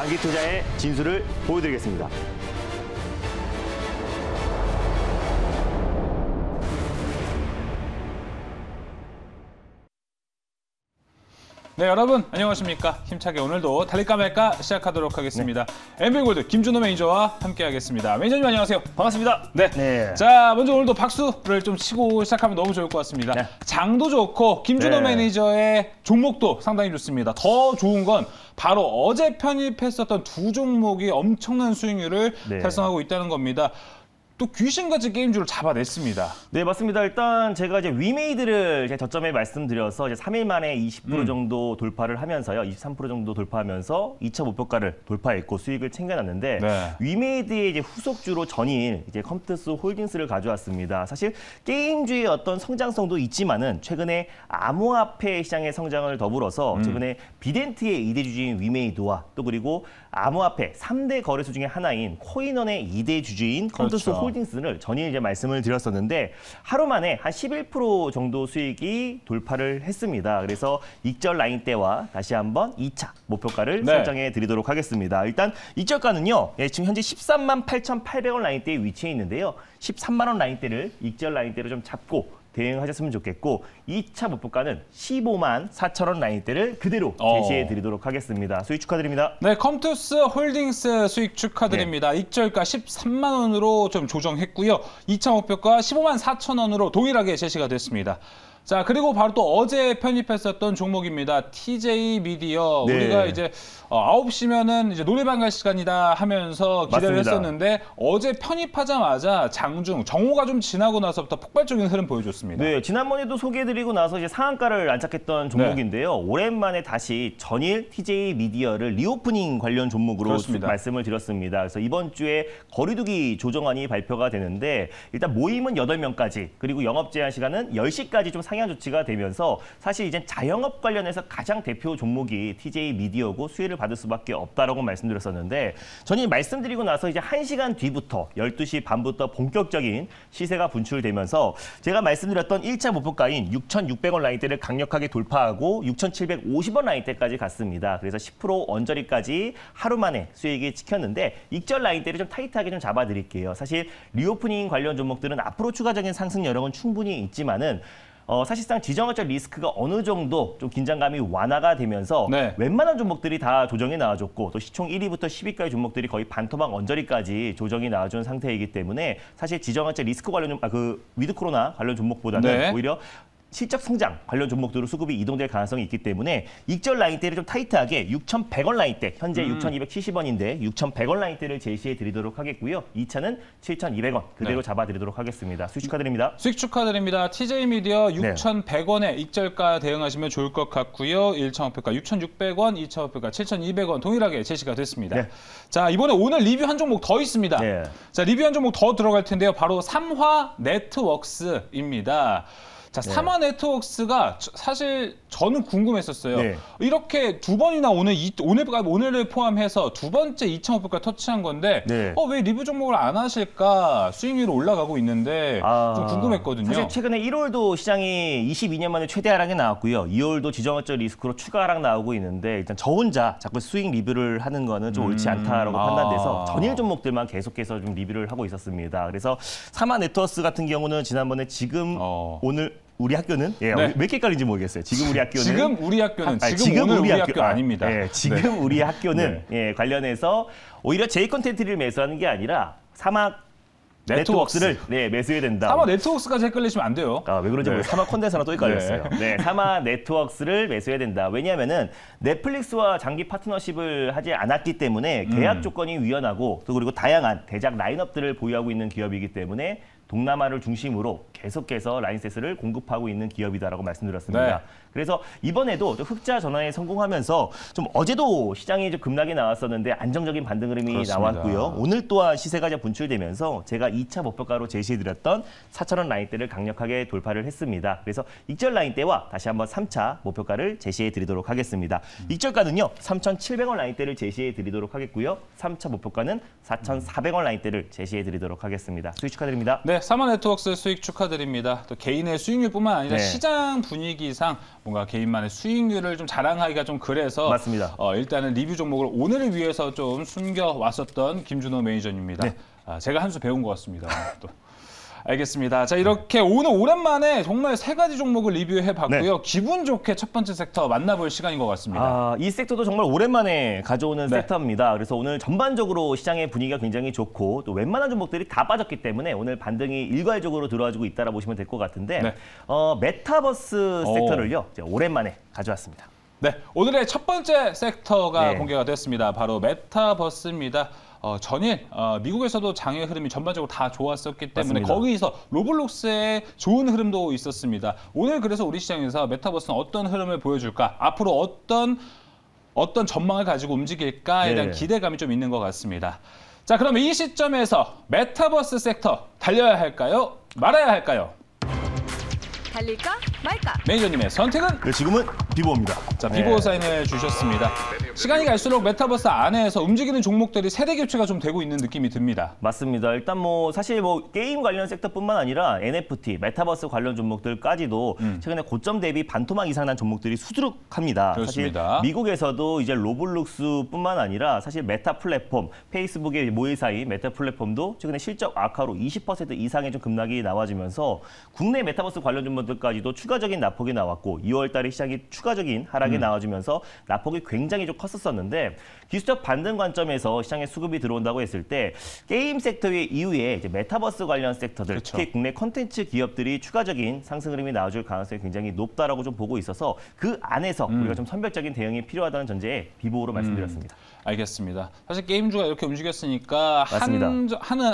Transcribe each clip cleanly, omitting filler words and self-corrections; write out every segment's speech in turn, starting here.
장기 투자의 진수를 보여드리겠습니다. 네, 여러분 안녕하십니까. 힘차게 오늘도 달릴까 말까 시작하도록 하겠습니다. MB골드 김준호 매니저와 함께하겠습니다. 매니저님 안녕하세요. 반갑습니다. 네. 자, 먼저 오늘도 박수를 좀 치고 시작하면 너무 좋을 것 같습니다. 네. 장도 좋고 김준호 매니저의 종목도 상당히 좋습니다. 더 좋은 건 바로 어제 편입했었던 두 종목이 엄청난 수익률을 달성하고 있다는 겁니다. 또 귀신같이 게임주를 잡아냈습니다. 네, 맞습니다. 일단 제가 이제 위메이드를 제 저점에 말씀드려서 이제 3일 만에 20% 정도 돌파를 하면서요. 23% 정도 돌파하면서 2차 목표가를 돌파했고 수익을 챙겨놨는데 위메이드의 이제 후속주로 전일 이제 컴투스 홀딩스를 가져왔습니다. 사실 게임주의 어떤 성장성도 있지만은 최근에 암호화폐 시장의 성장을 더불어서 최근에 비덴트의 2대 주주인 위메이드와 또 그리고 암호화폐 3대 거래소 중에 하나인 코인원의 2대 주주인 컴투스 홀딩스를 전일 이제 말씀을 드렸었는데 하루 만에 한 11% 정도 수익이 돌파를 했습니다. 그래서 익절 라인대와 다시 한번 2차 목표가를 설정해 드리도록 하겠습니다. 일단 익절가는요. 지금 현재 13만 8,800원 라인대에 위치해 있는데요. 13만 원 라인대를 익절 라인대로 좀 잡고 대응하셨으면 좋겠고 2차 목표가는 15만 4천 원 라인대를 그대로 제시해 드리도록 하겠습니다. 수익 축하드립니다. 네, 컴투스 홀딩스 수익 축하드립니다. 익절가 13만 원으로 좀 조정했고요. 2차 목표가 15만 4천 원으로 동일하게 제시가 됐습니다. 자, 그리고 바로 또 어제 편입했었던 종목입니다. TJ 미디어. 우리가 이제 9시면은 이제 노래방 갈 시간이다 하면서 기대를 했었는데 어제 편입하자마자 장중, 정오가 좀 지나고 나서부터 폭발적인 흐름 보여줬습니다. 네, 지난번에도 소개해드리고 나서 이제 상한가를 안착했던 종목인데요. 오랜만에 다시 전일 TJ 미디어를 리오프닝 관련 종목으로 말씀을 드렸습니다. 그래서 이번 주에 거리두기 조정안이 발표가 되는데 일단 모임은 8명까지 그리고 영업 제한 시간은 10시까지 좀 상향 조치가 되면서 사실 이제 자영업 관련해서 가장 대표 종목이 TJ 미디어고 수혜를 받을 수밖에 없다라고 말씀드렸었는데 전일 말씀드리고 나서 이제 1시간 뒤부터 12시 반부터 본격적인 시세가 분출되면서 제가 말씀드렸던 1차 목표가인 6,600원 라인대를 강력하게 돌파하고 6,750원 라인대까지 갔습니다. 그래서 10% 언저리까지 하루 만에 수익이 찍혔는데 익절 라인대를 좀 타이트하게 좀 잡아드릴게요. 사실 리오프닝 관련 종목들은 앞으로 추가적인 상승 여력은 충분히 있지만은 사실상 지정학적 리스크가 어느 정도 좀 긴장감이 완화가 되면서 웬만한 종목들이 다 조정이 나와줬고 또 시총 1위부터 10위까지 종목들이 거의 반토막 언저리까지 조정이 나와준 상태이기 때문에 사실 지정학적 리스크 관련 위드 코로나 관련 종목보다는 오히려 실적 성장 관련 종목들로 수급이 이동될 가능성이 있기 때문에 익절 라인대를 좀 타이트하게 6,100원 라인대, 현재 6,270원인데 6,100원 라인대를 제시해 드리도록 하겠고요. 2차는 7,200원 그대로 잡아드리도록 하겠습니다. 수익 축하드립니다. 수익 축하드립니다. TJ 미디어 6,100원에 익절가 대응하시면 좋을 것 같고요. 1차 목표가 6,600원, 2차 목표가 7,200원 동일하게 제시가 됐습니다. 자, 이번에 오늘 리뷰 한 종목 더 있습니다. 자, 리뷰 한 종목 더 들어갈 텐데요. 바로 삼화 네트웍스입니다. 자, 삼화 네트웍스가 사실 저는 궁금했었어요. 이렇게 두 번이나 오늘을 포함해서 두 번째 2차 목표가 터치한 건데 왜 리뷰 종목을 안 하실까? 수익률이 올라가고 있는데 좀 궁금했거든요. 사실 최근에 1월도 시장이 22년 만에 최대 하락이 나왔고요. 2월도 지정학적 리스크로 추가 하락 나오고 있는데 일단 저 혼자 자꾸 수익 리뷰를 하는 거는 좀 옳지 않다라고 판단돼서 전일 종목들만 계속해서 좀 리뷰를 하고 있었습니다. 그래서 삼화 네트워크스 같은 경우는 지난번에 지금 오늘 우리 학교는 왜 이렇게 헷갈린지 모르겠어요. 지금 우리 학교는 지금 오늘 우리 학교 아닙니다. 지금 우리 학교는 관련해서 오히려 J 컨텐츠를 매수하는 게 아니라 삼화 네트웍스를 매수해야 된다. 삼화 네트웍스까지 헷갈리시면 안 돼요. 왜 그런지 모르겠어요. 삼화 콘덴서나 또 헷갈렸어요. 삼화 네트웍스를 매수해야 된다. 왜냐하면은 넷플릭스와 장기 파트너십을 하지 않았기 때문에 계약 조건이 유연하고 또 그리고 다양한 대작 라인업들을 보유하고 있는 기업이기 때문에 동남아를 중심으로 계속해서 라인셋을 공급하고 있는 기업이다라고 말씀드렸습니다. 그래서 이번에도 흑자 전환에 성공하면서 좀 어제도 시장이 좀 급락이 나왔었는데 안정적인 반등 흐름이 나왔고요. 오늘 또한 시세가 좀 분출되면서 제가 2차 목표가로 제시해드렸던 4,000원 라인대를 강력하게 돌파를 했습니다. 그래서 익절 라인대와 다시 한번 3차 목표가를 제시해드리도록 하겠습니다. 익절가는요. 3,700원 라인대를 제시해드리도록 하겠고요. 3차 목표가는 4,400원 라인대를 제시해드리도록 하겠습니다. 수익 축하드립니다. 네, 사마 네트워크스 수익 축하드립니다. 또 개인의 수익률뿐만 아니라 네. 시장 분위기상 뭔가 개인만의 수익률을 좀 자랑하기가 좀 그래서 맞습니다. 일단은 리뷰 종목을 오늘을 위해서 좀 숨겨왔었던 김준호 매니저입니다. 네. 제가 한 수 배운 것 같습니다. 또. 알겠습니다. 자, 이렇게 오늘 오랜만에 정말 3가지 종목을 리뷰해봤고요. 네. 기분 좋게 첫 번째 섹터 만나볼 시간인 것 같습니다. 이 섹터도 정말 오랜만에 가져오는 네. 섹터입니다. 그래서 오늘 전반적으로 시장의 분위기가 굉장히 좋고 또 웬만한 종목들이 다 빠졌기 때문에 오늘 반등이 일괄적으로 들어와주고 있다고 보시면 될 것 같은데 네. 메타버스 섹터를요 제가 오랜만에 가져왔습니다. 네, 오늘의 첫 번째 섹터가 네. 공개가 됐습니다. 바로 메타버스입니다. 전일 미국에서도 장의 흐름이 전반적으로 다 좋았었기 때문에 맞습니다. 거기서 로블록스의 좋은 흐름도 있었습니다. 오늘 그래서 우리 시장에서 메타버스는 어떤 흐름을 보여줄까? 앞으로 어떤 전망을 가지고 움직일까에 대한 네. 기대감이 좀 있는 것 같습니다. 자, 그러면 이 시점에서 메타버스 섹터 달려야 할까요? 말아야 할까요? 달릴까 말까? 매니저님의 선택은? 네, 지금은 비보입니다. 자, 비보 사인을 주셨습니다. 시간이 갈수록 메타버스 안에서 움직이는 종목들이 세대 교체가 좀 되고 있는 느낌이 듭니다. 맞습니다. 일단 사실 게임 관련 섹터뿐만 아니라 NFT, 메타버스 관련 종목들까지도 최근에 고점 대비 반토막 이상 난 종목들이 수두룩합니다. 그렇습니다. 사실 미국에서도 이제 로블록스뿐만 아니라 사실 메타 플랫폼, 페이스북의 모회사인 메타 플랫폼도 최근에 실적 악화로 20% 이상의 좀 급락이 나와지면서 국내 메타버스 관련 종목들까지도 추가적인 낙폭이 나왔고 2월 달에 시장이 추가적인 하락이 나와주면서 낙폭이 굉장히 좀 컸었는데 기술적 반등 관점에서 시장에 수급이 들어온다고 했을 때 게임 섹터의 이후에 이제 메타버스 관련 섹터들, 그렇죠. 특히 국내 콘텐츠 기업들이 추가적인 상승 흐름이 나와줄 가능성이 굉장히 높다라고 좀 보고 있어서 그 안에서 우리가 좀 선별적인 대응이 필요하다는 전제에 비보로 말씀드렸습니다. 알겠습니다. 사실 게임주가 이렇게 움직였으니까 맞습니다.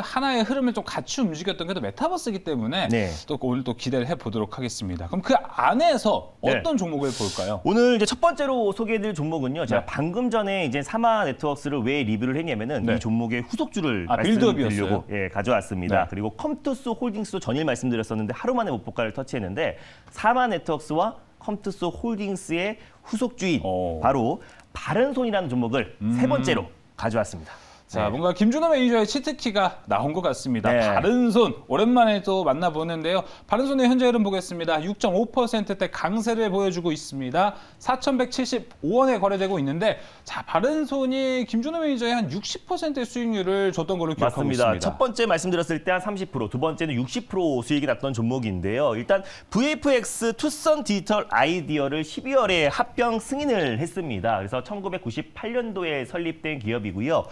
하나의 흐름을 좀 같이 움직였던 게 또 메타버스이기 때문에 네. 또 오늘 또 기대를 해보도록 하겠습니다. 그럼 그 안에서 네. 어떤 종목을 볼까요? 오늘 이제 첫 번째로 소개해드릴 종목은요. 제가 네. 방금 전에 이제 사마 네트워크스를 왜 리뷰를 했냐면은 네. 이 종목의 후속주를 빌드업이었어요. 말씀드리려고 가져왔습니다. 네. 그리고 컴투스 홀딩스도 전일 말씀드렸었는데 하루 만에 목표가를 터치했는데 사마 네트워크스와 컴투스 홀딩스의 후속주인 바로 바른손이라는 종목을 세 번째로 가져왔습니다. 자, 뭔가 김준호 매니저의 치트키가 나온 것 같습니다. 네. 바른손, 오랜만에 또 만나보는데요. 바른손의 현재 흐름 보겠습니다. 6.5%대 강세를 보여주고 있습니다. 4,175원에 거래되고 있는데, 자, 바른손이 김준호 매니저의 한 60%의 수익률을 줬던 걸로 기억하고 맞습니다. 있습니다. 첫 번째 말씀드렸을 때 한 30%, 두 번째는 60% 수익이 났던 종목인데요. 일단 VFX 투썸 디지털 아이디어를 12월에 합병 승인을 했습니다. 그래서 1998년도에 설립된 기업이고요.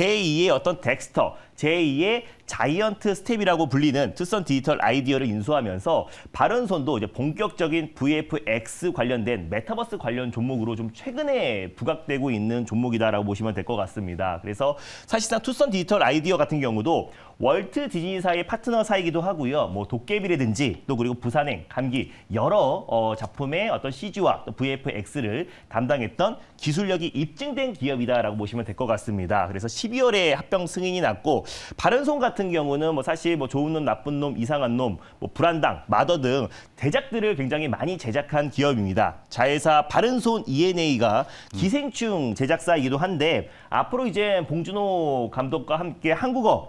제2의 어떤 덱스터, 제2의 자이언트 스텝이라고 불리는 투썸 디지털 아이디어를 인수하면서 바른손도 이제 본격적인 VFX 관련된 메타버스 관련 종목으로 좀 최근에 부각되고 있는 종목이다라고 보시면 될 것 같습니다. 그래서 사실상 투썸 디지털 아이디어 같은 경우도 월트 디즈니사의 파트너사이기도 하고요. 도깨비라든지 또 그리고 부산행, 감기 여러 작품의 어떤 CG와 또 VFX를 담당했던 기술력이 입증된 기업이다라고 보시면 될 것 같습니다. 그래서 12월에 합병 승인이 났고 바른손 같은 경우는 사실 좋은 놈, 나쁜 놈, 이상한 놈, 불안당, 마더 등 대작들을 굉장히 많이 제작한 기업입니다. 자회사 바른손 ENA가 기생충 제작사이기도 한데 앞으로 이제 봉준호 감독과 함께 한국어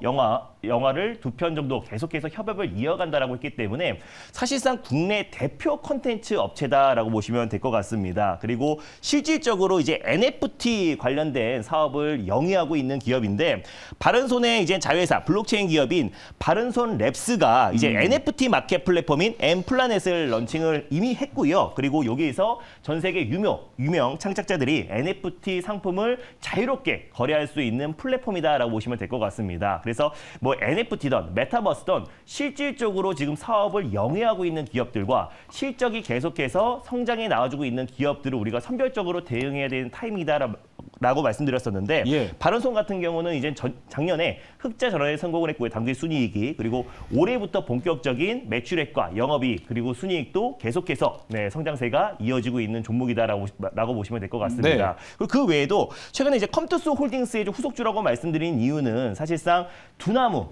영화를 2편 정도 계속해서 협업을 이어간다라고 했기 때문에 사실상 국내 대표 콘텐츠 업체다라고 보시면 될 것 같습니다. 그리고 실질적으로 이제 NFT 관련된 사업을 영위하고 있는 기업인데 바른손의 이제 자회사 블록체인 기업인 바른손 랩스가 이제 NFT 마켓 플랫폼인 엠플라넷을 런칭을 이미 했고요. 그리고 여기에서 전 세계 유명 창작자들이 NFT 상품을 자유롭게 거래할 수 있는 플랫폼이다라고 보시면 될 것 같습니다. 그래서 NFT든 메타버스든 실질적으로 지금 사업을 영위하고 있는 기업들과 실적이 계속해서 성장해 나와주고 있는 기업들을 우리가 선별적으로 대응해야 되는 타이밍이다라고 말씀드렸었는데 바른손 같은 경우는 이제 작년에 흑자 전환에 성공을 했고요. 당기 순이익이 그리고 올해부터 본격적인 매출액과 영업이익 그리고 순이익도 계속해서 성장세가 이어지고 있는 종목이다라고 보시면 될 것 같습니다. 그리고 그 외에도 최근에 이제 컴투스 홀딩스의 후속주라고 말씀드린 이유는 사실상 두나무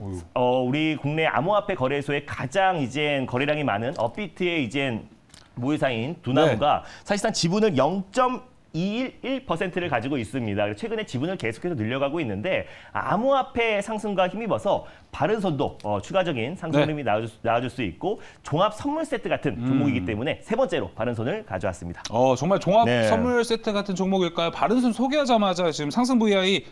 우리 국내 암호화폐 거래소에 가장 이제 거래량이 많은 업비트의 이제 모회사인 두나무가 사실상 지분을 211%를 가지고 있습니다. 최근에 지분을 계속해서 늘려가고 있는데 암호화폐 상승과 힘입어서 바른손도 추가적인 상승 흐름이 나와줄 수 있고 종합 선물 세트 같은 종목이기 때문에 세 번째로 바른손을 가져왔습니다. 정말 종합 선물 세트 같은 종목일까요? 바른손 소개하자마자 지금 상승 VI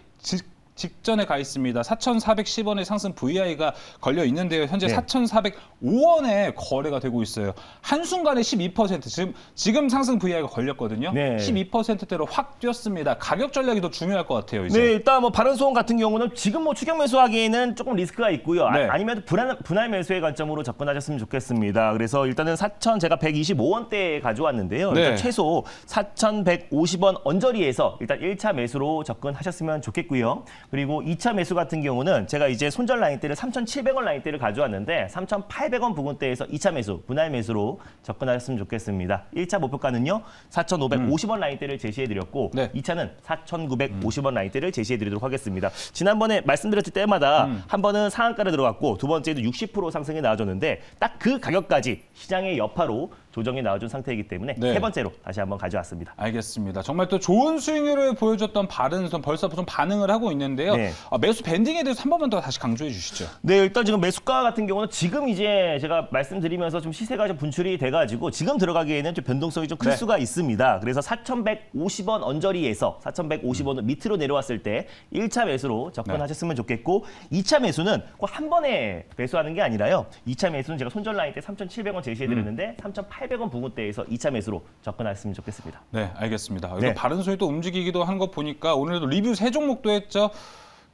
직전에 가 있습니다. 4,410원의 상승 VI가 걸려 있는데요. 현재 4,405원에 거래가 되고 있어요. 한순간에 12% 지금 상승 VI가 걸렸거든요. 12%대로 확 뛰었습니다. 가격 전략이 더 중요할 것 같아요. 이제. 네, 일단 뭐 바른손 같은 경우는 지금 뭐 추격 매수하기에는 조금 리스크가 있고요. 아니면 분할 매수의 관점으로 접근하셨으면 좋겠습니다. 그래서 일단은 제가 125원대에 가져왔는데요. 일단 최소 4,150원 언저리에서 일단 1차 매수로 접근하셨으면 좋겠고요. 그리고 2차 매수 같은 경우는 제가 이제 손절 라인대를 3,700원 라인대를 가져왔는데 3,800원 부근대에서 2차 매수, 분할 매수로 접근하셨으면 좋겠습니다. 1차 목표가는요. 4,550원 라인대를 제시해드렸고 2차는 4,950원 라인대를 제시해드리도록 하겠습니다. 지난번에 말씀드렸을 때마다 한 번은 상한가를 들어갔고 두 번째도 60% 상승이 나와줬는데 딱 그 가격까지 시장의 여파로 조정이 나와준 상태이기 때문에 세 번째로 다시 한번 가져왔습니다. 알겠습니다. 정말 또 좋은 수익률을 보여줬던 바른손 벌써 좀 반응을 하고 있는데요. 매수 밴딩에 대해서 한 번만 더 다시 강조해 주시죠. 네, 일단 지금 매수가 같은 경우는 지금 이제 제가 말씀드리면서 좀 시세가 좀 분출이 돼가지고 지금 들어가기에는 좀 변동성이 좀 클 수가 있습니다. 그래서 4,150원 언저리에서 4,150원 밑으로 내려왔을 때 1차 매수로 접근하셨으면 좋겠고 2차 매수는 꼭 한 번에 매수하는 게 아니라요. 2차 매수는 제가 손절 라인 때 3,700원 제시해드렸는데 3,800원 부근대에서 2차 매수로 접근하셨으면 좋겠습니다. 네, 알겠습니다. 바른손이 또 움직이기도 한 거 보니까 오늘도 리뷰 3종목도 했죠.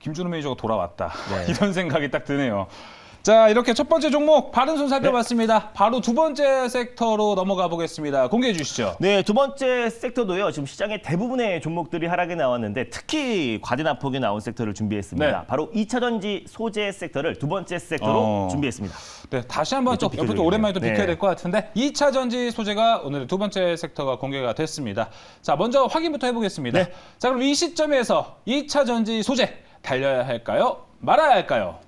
김준호 매니저가 돌아왔다. 이런 생각이 딱 드네요. 자, 이렇게 첫 번째 종목 바른손 살펴봤습니다. 바로 두 번째 섹터로 넘어가 보겠습니다. 공개해 주시죠. 네, 두 번째 섹터도요. 지금 시장의 대부분의 종목들이 하락에 나왔는데 특히 과대납폭이 나온 섹터를 준비했습니다. 바로 2차전지 소재 섹터를 두 번째 섹터로 준비했습니다. 네, 다시 한번 또 옆에 또 오랜만에 또 비켜야 될 것 같은데 2차전지 소재가 오늘의 두 번째 섹터가 공개가 됐습니다. 자, 먼저 확인부터 해보겠습니다. 자, 그럼 이 시점에서 2차전지 소재 달려야 할까요? 말아야 할까요?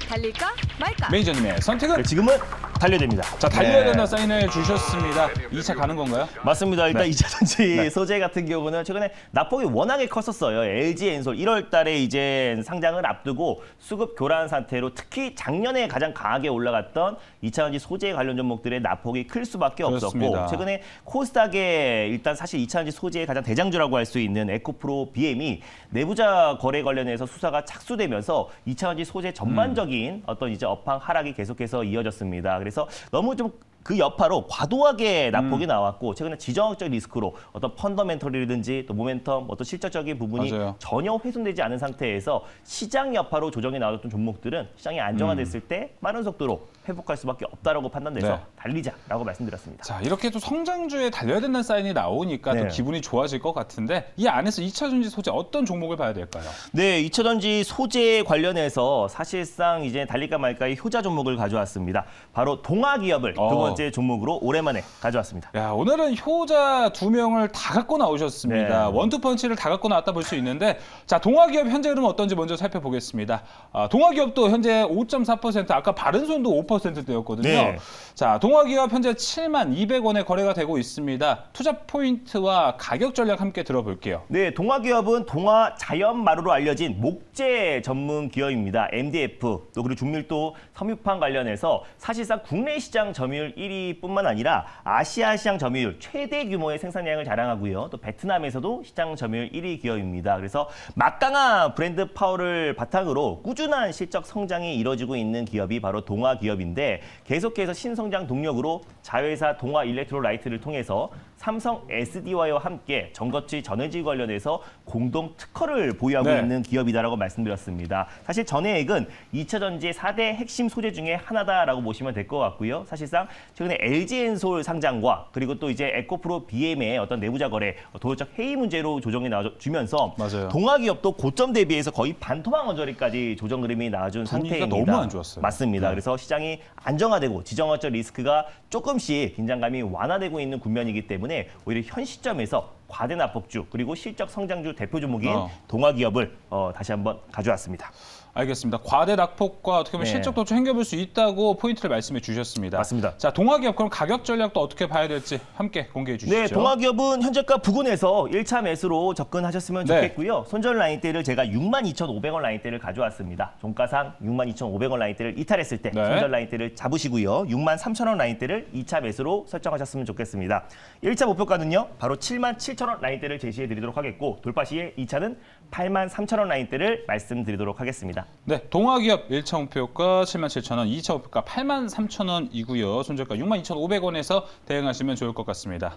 달릴까 말까? 매니저님의 선택은? 지금은 달려야 됩니다. 자, 달려야 된다 사인을 주셨습니다. 2차 가는 건가요? 맞습니다. 일단 2차전지 소재 같은 경우는 최근에 낙폭이 워낙에 컸었어요. LG엔솔 1월 달에 이제 상장을 앞두고 수급 교란 상태로 특히 작년에 가장 강하게 올라갔던 2차전지 소재 관련 종목들의 낙폭이 클 수밖에 없었고 최근에 코스닥에 일단 사실 2차전지 소재의 가장 대장주라고 할 수 있는 에코프로 BM이 내부자 거래 관련해서 수사가 착수되면서 2차전지 소재 전반적인 어떤 이제 업황 하락이 계속해서 이어졌습니다. 그래서 너무 좀 그 여파로 과도하게 낙폭이 나왔고 최근에 지정학적 리스크로 어떤 펀더멘털이라든지 또 모멘텀 어떤 실질적인 부분이 전혀 훼손되지 않은 상태에서 시장 여파로 조정이 나왔던 종목들은 시장이 안정화됐을 때 빠른 속도로 회복할 수밖에 없다라고 판단돼서 달리자라고 말씀드렸습니다. 자, 이렇게 또 성장주에 달려야 된다는 사인이 나오니까 또 기분이 좋아질 것 같은데 이 안에서 2차전지 소재 어떤 종목을 봐야 될까요? 네, 2차전지 소재 관련해서 사실상 이제 달릴까 말까의 효자 종목을 가져왔습니다. 바로 동아기업을 두 번째 종목으로 오랜만에 가져왔습니다. 야, 오늘은 효자 2명을 다 갖고 나오셨습니다. 원투펀치를 다 갖고 나왔다 볼 수 있는데 자, 동아기업 현재 흐름 어떤지 먼저 살펴보겠습니다. 동아기업도 현재 5.4%, 아까 바른손도 5%대였거든요. 자, 동아기업 현재 72,200원에 거래가 되고 있습니다. 투자 포인트와 가격 전략 함께 들어볼게요. 네, 동아기업은 동아 자연마루로 알려진 목재 전문 기업입니다. MDF, 또 그리고 중밀도 섬유판 관련해서 사실상 국내 시장 점유율 1위뿐만 아니라 아시아 시장 점유율 최대 규모의 생산량을 자랑하고요. 또 베트남에서도 시장 점유율 1위 기업입니다. 그래서 막강한 브랜드 파워를 바탕으로 꾸준한 실적 성장이 이뤄지고 있는 기업이 바로 동아기업인데 계속해서 신성장 동력으로 자회사 동아일렉트로라이트를 통해서 삼성 SDI와 함께 전거치 전해질 관련해서 공동 특허를 보유하고 있는 기업이다라고 말씀드렸습니다. 사실 전해액은 2차전지의 4대 핵심 소재 중에 하나다라고 보시면 될 것 같고요. 사실상 최근에 LG엔솔 상장과 그리고 또 이제 에코프로 BM의 어떤 내부자 거래, 도덕적 해이 문제로 조정이 나와주면서 동아기업도 고점 대비해서 거의 반토막 언저리까지 조정 흐름이 나와준 상태입니다. 너무 안 좋았어요. 맞습니다. 그래서 시장이 안정화되고 지정학적 리스크가 조금씩 긴장감이 완화되고 있는 국면이기 때문에 오히려 현 시점에서 과대납폭주 그리고 실적 성장주 대표 종목인 동아기업을 다시 한번 가져왔습니다. 알겠습니다. 과대 낙폭과 어떻게 보면 실적도 좀 챙겨볼 수 있다고 포인트를 말씀해 주셨습니다. 맞습니다. 자, 동아기업 그럼 가격 전략도 어떻게 봐야 될지 함께 공개해 주시죠. 네, 동아기업은 현재가 부근에서 1차 매수로 접근하셨으면 좋겠고요. 손절 라인대를 제가 62,500원 라인대를 가져왔습니다. 종가상 62,500원 라인대를 이탈했을 때 손절 라인대를 잡으시고요. 63,000원 라인대를 2차 매수로 설정하셨으면 좋겠습니다. 1차 목표가는요. 바로 77,000원 라인대를 제시해 드리도록 하겠고 돌파 시에 2차는 83,000원 라인대를 말씀드리도록 하겠습니다. 네, 동아기업 1차 목표가 77,000원, 2차 목표가 83,000원이고요. 손절가 62,500원에서 대응하시면 좋을 것 같습니다.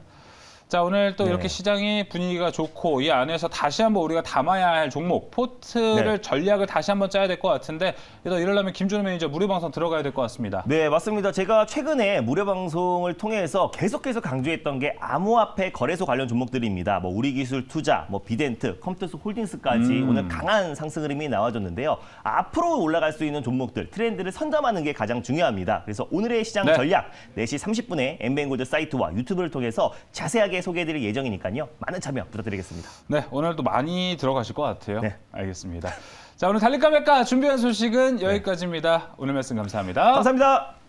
자, 오늘 또 이렇게 시장이 분위기가 좋고 이 안에서 다시 한번 우리가 담아야 할 종목, 포트를 전략을 다시 한번 짜야 될 것 같은데 이러려면 김준호 매니저 무료방송 들어가야 될 것 같습니다. 네, 맞습니다. 제가 최근에 무료방송을 통해서 계속해서 강조했던 게 암호화폐 거래소 관련 종목들입니다. 뭐 우리기술투자, 뭐 비덴트, 컴투스 홀딩스까지 오늘 강한 상승 흐름이 나와줬는데요. 앞으로 올라갈 수 있는 종목들, 트렌드를 선점하는 게 가장 중요합니다. 그래서 오늘의 시장 전략 4시 30분에 엠뱅골드 사이트와 유튜브를 통해서 자세하게 소개해드릴 예정이니까요. 많은 참여 부탁드리겠습니다. 네, 오늘도 많이 들어가실 것 같아요. 네, 알겠습니다. 자, 오늘 달릴까 말까 준비한 소식은 여기까지입니다. 오늘 말씀 감사합니다. 감사합니다.